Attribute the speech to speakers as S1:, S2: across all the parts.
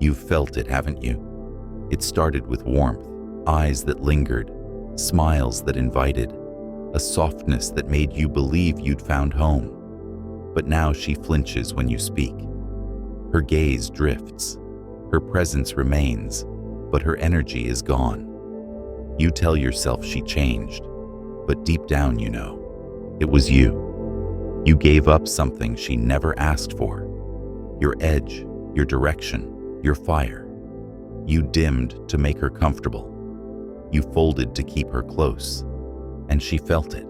S1: You've felt it, haven't you? It started with warmth, eyes that lingered, smiles that invited, a softness that made you believe you'd found home. But now she flinches when you speak. Her gaze drifts. Her presence remains, but her energy is gone. You tell yourself she changed, but deep down you know, it was you. You gave up something she never asked for. Your edge, your direction, your fire. You dimmed to make her comfortable. You folded to keep her close, and she felt it.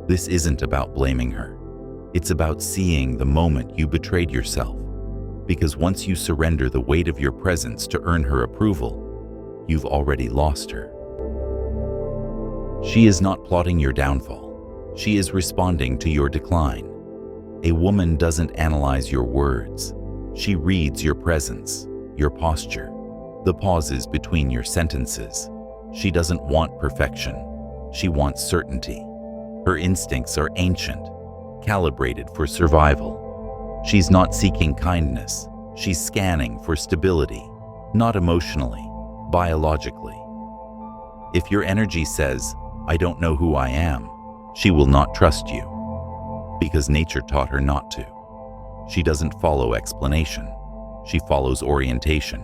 S1: This isn't about blaming her. It's about seeing the moment you betrayed yourself. Because once you surrender the weight of your presence to earn her approval, you've already lost her. She is not plotting your downfall. She is responding to your decline. A woman doesn't analyze your words. She reads your presence, your posture, the pauses between your sentences. She doesn't want perfection. She wants certainty. Her instincts are ancient, calibrated for survival. She's not seeking kindness. She's scanning for stability, not emotionally, biologically. If your energy says, "I don't know who I am," she will not trust you, because nature taught her not to. She doesn't follow explanation. She follows orientation.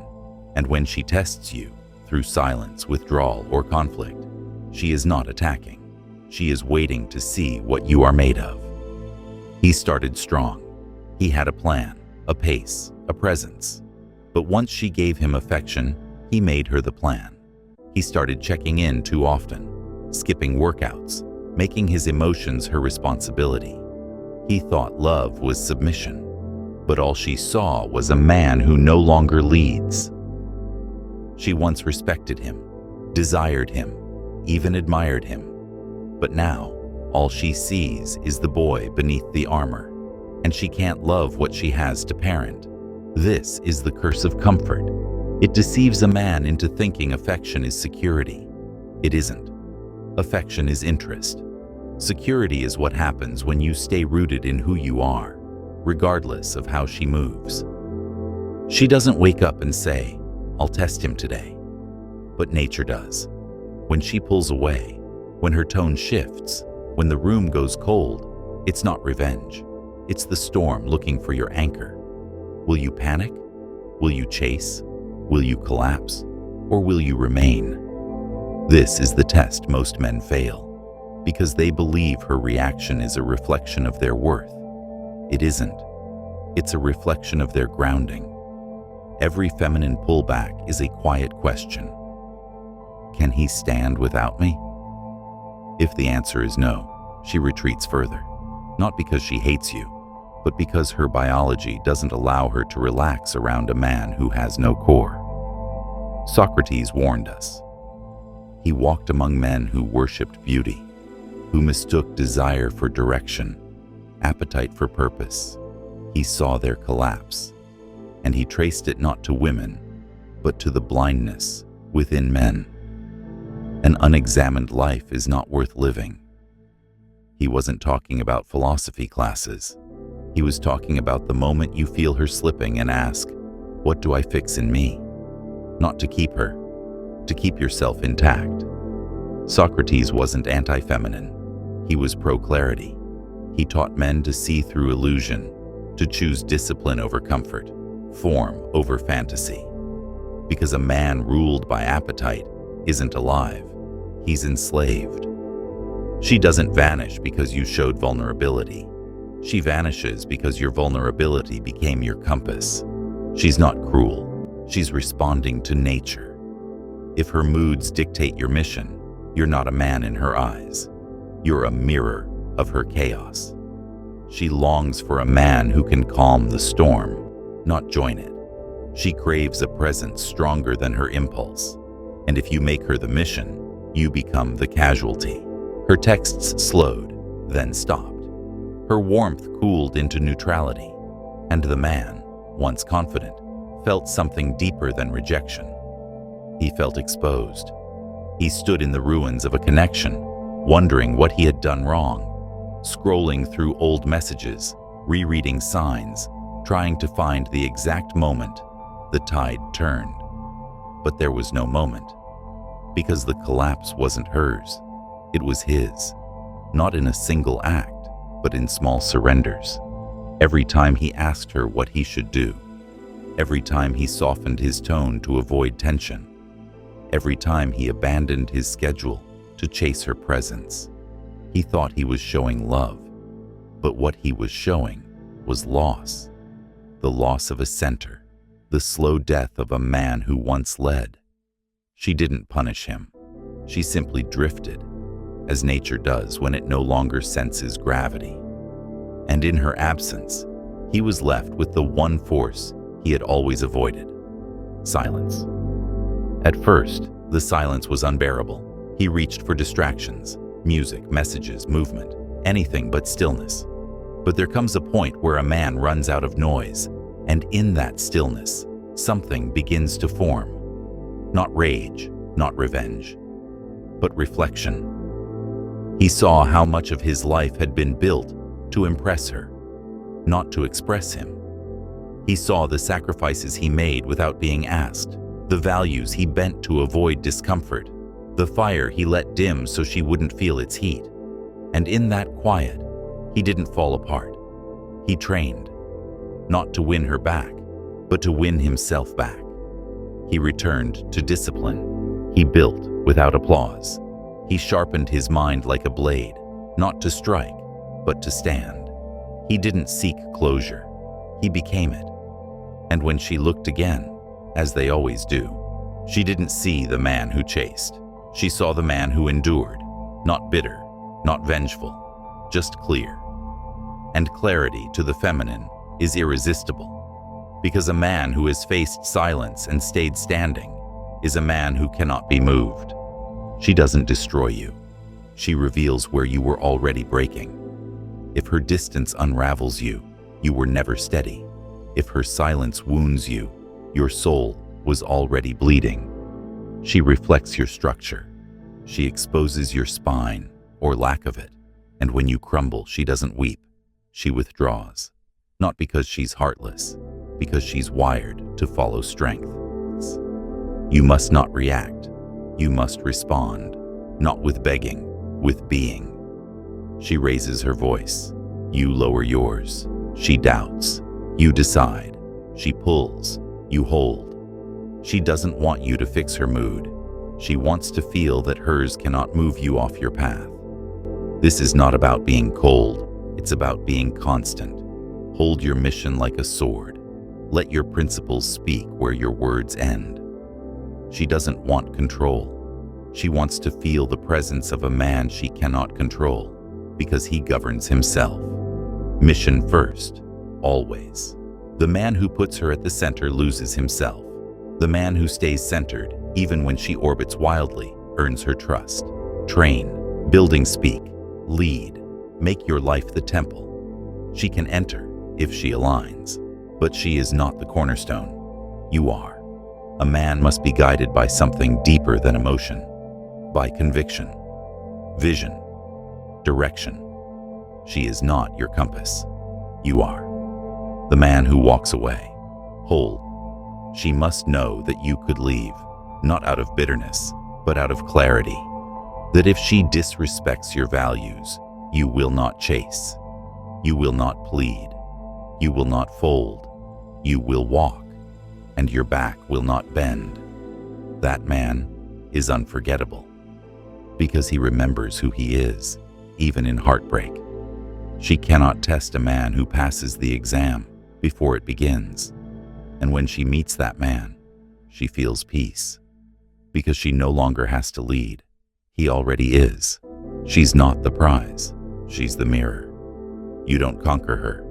S1: And when she tests you, through silence, withdrawal, or conflict, she is not attacking. She is waiting to see what you are made of. He started strong. He had a plan, a pace, a presence. But once she gave him affection, he made her the plan. He started checking in too often, skipping workouts, making his emotions her responsibility. He thought love was submission, but all she saw was a man who no longer leads. She once respected him, desired him, even admired him. But now, all she sees is the boy beneath the armor, and she can't love what she has to parent. This is the curse of comfort. It deceives a man into thinking affection is security. It isn't. Affection is interest. Security is what happens when you stay rooted in who you are, regardless of how she moves. She doesn't wake up and say, "I'll test him today." But nature does. When she pulls away, when her tone shifts, when the room goes cold, it's not revenge. It's the storm looking for your anchor. Will you panic? Will you chase? Will you collapse? Or will you remain? This is the test most men fail, because they believe her reaction is a reflection of their worth. It isn't. It's a reflection of their grounding. Every feminine pullback is a quiet question. Can he stand without me? If the answer is no, she retreats further, not because she hates you, but because her biology doesn't allow her to relax around a man who has no core. Socrates warned us. He walked among men who worshipped beauty, who mistook desire for direction, appetite for purpose. He saw their collapse, and he traced it not to women, but to the blindness within men. An unexamined life is not worth living. He wasn't talking about philosophy classes. He was talking about the moment you feel her slipping and ask, "What do I fix in me?" Not to keep her, to keep yourself intact. Socrates wasn't anti-feminine. He was pro-clarity. He taught men to see through illusion, to choose discipline over comfort, form over fantasy. Because a man ruled by appetite isn't alive. He's enslaved. She doesn't vanish because you showed vulnerability. She vanishes because your vulnerability became your compass. She's not cruel. She's responding to nature. If her moods dictate your mission, you're not a man in her eyes. You're a mirror of her chaos. She longs for a man who can calm the storm, not join it. She craves a presence stronger than her impulse. And if you make her the mission, you become the casualty. Her texts slowed, then stopped. Her warmth cooled into neutrality. And the man, once confident, felt something deeper than rejection. He felt exposed. He stood in the ruins of a connection, wondering what he had done wrong, scrolling through old messages, rereading signs, trying to find the exact moment, the tide turned. But there was no moment, because the collapse wasn't hers, it was his. Not in a single act, but in small surrenders. Every time he asked her what he should do, every time he softened his tone to avoid tension, every time he abandoned his schedule to chase her presence. He thought he was showing love, but what he was showing was loss. The loss of a center, the slow death of a man who once led. She didn't punish him. She simply drifted, as nature does when it no longer senses gravity. And in her absence, he was left with the one force he had always avoided: silence. At first, the silence was unbearable. He reached for distractions, music, messages, movement, anything but stillness. But there comes a point where a man runs out of noise, and in that stillness, something begins to form. Not rage, not revenge, but reflection. He saw how much of his life had been built to impress her, not to express him. He saw the sacrifices he made without being asked, the values he bent to avoid discomfort, the fire he let dim so she wouldn't feel its heat. And in that quiet, he didn't fall apart. He trained, not to win her back, but to win himself back. He returned to discipline. He built without applause. He sharpened his mind like a blade, not to strike, but to stand. He didn't seek closure. He became it. And when she looked again, as they always do, she didn't see the man who chased. She saw the man who endured, not bitter, not vengeful, just clear. And clarity to the feminine is irresistible, because a man who has faced silence and stayed standing is a man who cannot be moved. She doesn't destroy you. She reveals where you were already breaking. If her distance unravels you, you were never steady. If her silence wounds you, your soul was already bleeding. She reflects your structure. She exposes your spine, or lack of it. And when you crumble, she doesn't weep. She withdraws. Not because she's heartless, because she's wired to follow strength. You must not react. You must respond, not with begging, with being. She raises her voice. You lower yours. She doubts. You decide. She pulls. You hold. She doesn't want you to fix her mood. She wants to feel that hers cannot move you off your path. This is not about being cold. It's about being constant. Hold your mission like a sword. Let your principles speak where your words end. She doesn't want control. She wants to feel the presence of a man she cannot control, because he governs himself. Mission first, always. The man who puts her at the center loses himself. The man who stays centered, even when she orbits wildly, earns her trust. Train, building speak, lead, make your life the temple. She can enter if she aligns, but she is not the cornerstone. You are. A man must be guided by something deeper than emotion, by conviction, vision, direction. She is not your compass. You are. The man who walks away. Hold. She must know that you could leave, not out of bitterness, but out of clarity. That if she disrespects your values, you will not chase. You will not plead. You will not fold. You will walk, and your back will not bend. That man is unforgettable, because he remembers who he is, even in heartbreak. She cannot test a man who passes the exam before it begins. And when she meets that man, she feels peace, because she no longer has to lead. He already is. She's not the prize. She's the mirror. You don't conquer her.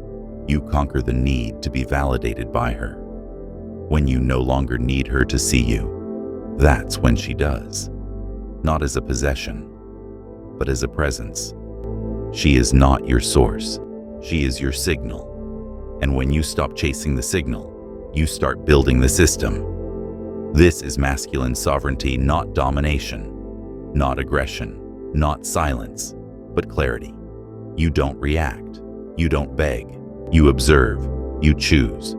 S1: You conquer the need to be validated by her. When you no longer need her to see you, that's when she does. Not as a possession, but as a presence. She is not your source. She is your signal. And when you stop chasing the signal, you start building the system. This is masculine sovereignty, not domination, not aggression, not silence, but clarity. You don't react. You don't beg. You observe. You choose.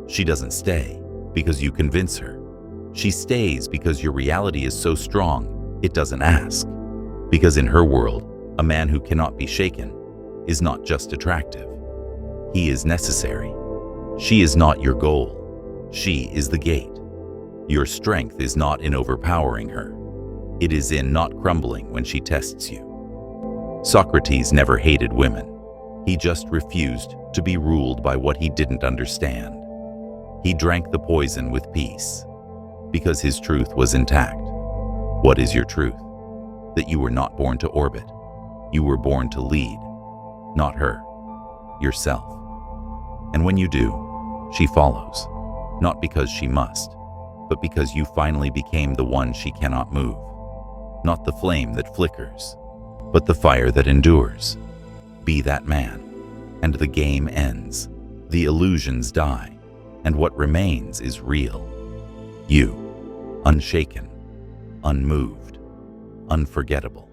S1: She doesn't stay. because you convince her. She stays because your reality is so strong, it doesn't ask. Because in her world, a man who cannot be shaken is not just attractive. He is necessary. She is not your goal. She is the gate. Your strength is not in overpowering her. It is in not crumbling when she tests you. Socrates never hated women. He just refused to be ruled by what he didn't understand. He drank the poison with peace, because his truth was intact. What is your truth? That you were not born to orbit. You were born to lead, not her, yourself. And when you do, she follows, not because she must, but because you finally became the one she cannot move. Not the flame that flickers, but the fire that endures. Be that man, and the game ends. The illusions die, and what remains is real. You, unshaken, unmoved, unforgettable.